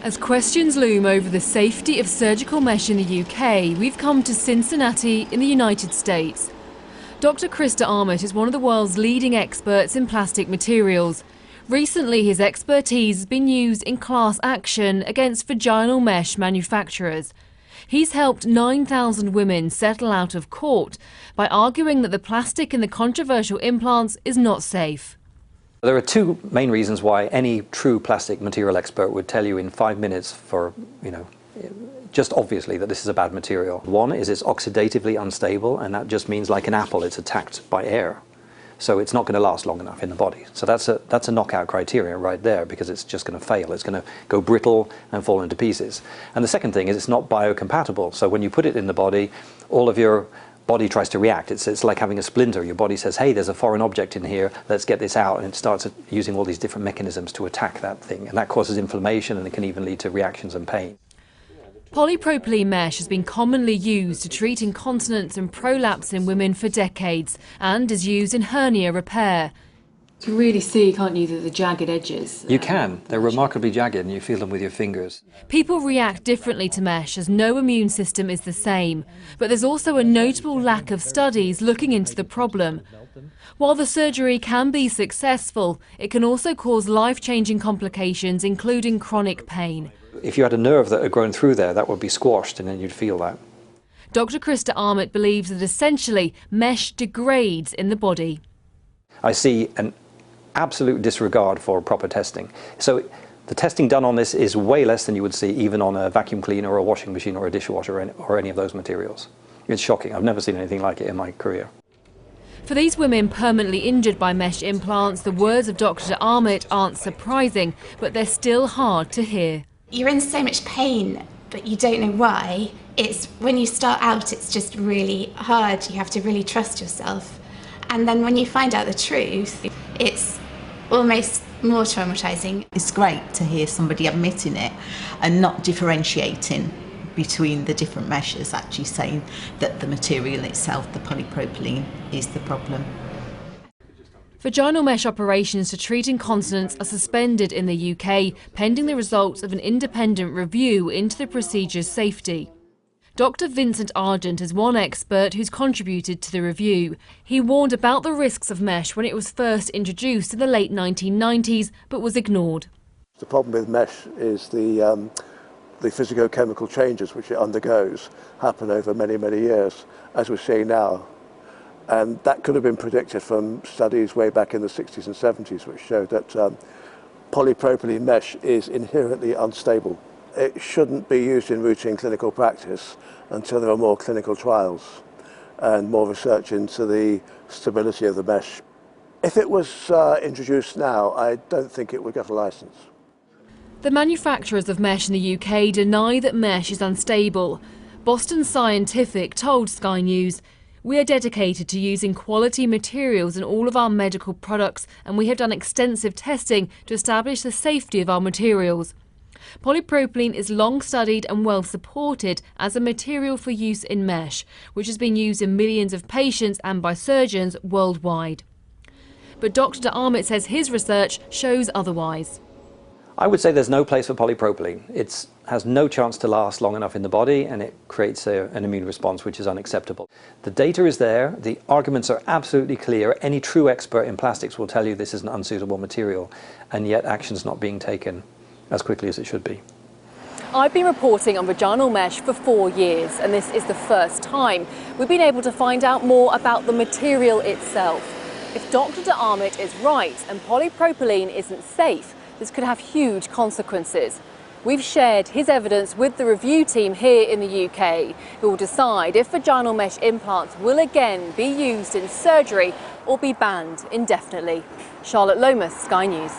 As questions loom over the safety of surgical mesh in the UK, we've come to Cincinnati in the United States. Dr. Armit is one of the world's leading experts in plastic materials. Recently, his expertise has been used in class action against vaginal mesh manufacturers. He's helped 9,000 women settle out of court by arguing that the plastic in the controversial implants is not safe. There are two main reasons why any true plastic material expert would tell you in 5 minutes just obviously that this is a bad material. One is it's oxidatively unstable, and that just means like an apple, it's attacked by air. So it's not going to last long enough in the body. So that's a knockout criteria right there, because it's just going to fail. It's going to go brittle and fall into pieces. And the second thing is it's not biocompatible. So when you put it in the body, all of your body tries to react. It's like having a splinter. Your body says, hey, there's a foreign object in here, let's get this out, and it starts using all these different mechanisms to attack that thing, and that causes inflammation, and it can even lead to reactions and pain. Polypropylene mesh has been commonly used to treat incontinence and prolapse in women for decades, and is used in hernia repair. You can really see, can't you, the jagged edges? You can. They're remarkably jagged, and you feel them with your fingers. People react differently to mesh, as no immune system is the same. But there's also a notable lack of studies looking into the problem. While the surgery can be successful, it can also cause life-changing complications, including chronic pain. If you had a nerve that had grown through there, that would be squashed, and then you'd feel that. Dr. Armit believes that essentially mesh degrades in the body. I see an absolute disregard for proper testing. So the testing done on this is way less than you would see even on a vacuum cleaner or a washing machine or a dishwasher or any of those materials. It's shocking. I've never seen anything like it in my career. For these women permanently injured by mesh implants, the words of Dr. Armit aren't surprising, but they're still hard to hear. You're in so much pain, but you don't know why. It's when you start out, it's just really hard. You have to really trust yourself. And then when you find out the truth, it's almost more traumatizing. It's great to hear somebody admitting it and not differentiating between the different meshes, actually saying that the material itself, the polypropylene, is the problem. Vaginal mesh operations to treat incontinence are suspended in the UK, pending the results of an independent review into the procedure's safety. Dr. Argent is one expert who's contributed to the review. He warned about the risks of mesh when it was first introduced in the late 1990s, but was ignored. The problem with mesh is the physicochemical changes which it undergoes happen over many, many years, as we're seeing now. And that could have been predicted from studies way back in the 60s and 70s, which showed that polypropylene mesh is inherently unstable. It shouldn't be used in routine clinical practice until there are more clinical trials and more research into the stability of the mesh. If it was introduced now, I don't think it would get a license. The manufacturers of mesh in the UK deny that mesh is unstable. Boston Scientific told Sky News, "We are dedicated to using quality materials in all of our medical products, and we have done extensive testing to establish the safety of our materials." Polypropylene is long studied and well supported as a material for use in mesh, which has been used in millions of patients and by surgeons worldwide. But Dr. Armit says his research shows otherwise. I would say there's no place for polypropylene. It has no chance to last long enough in the body, and it creates an immune response which is unacceptable. The data is there, the arguments are absolutely clear. Any true expert in plastics will tell you this is an unsuitable material, and yet action's not being taken as quickly as it should be. I've been reporting on vaginal mesh for 4 years, and this is the first time we've been able to find out more about the material itself. If Dr. Armit is right and polypropylene isn't safe, this could have huge consequences. We've shared his evidence with the review team here in the UK, who will decide if vaginal mesh implants will again be used in surgery or be banned indefinitely. Charlotte Lomas, Sky News.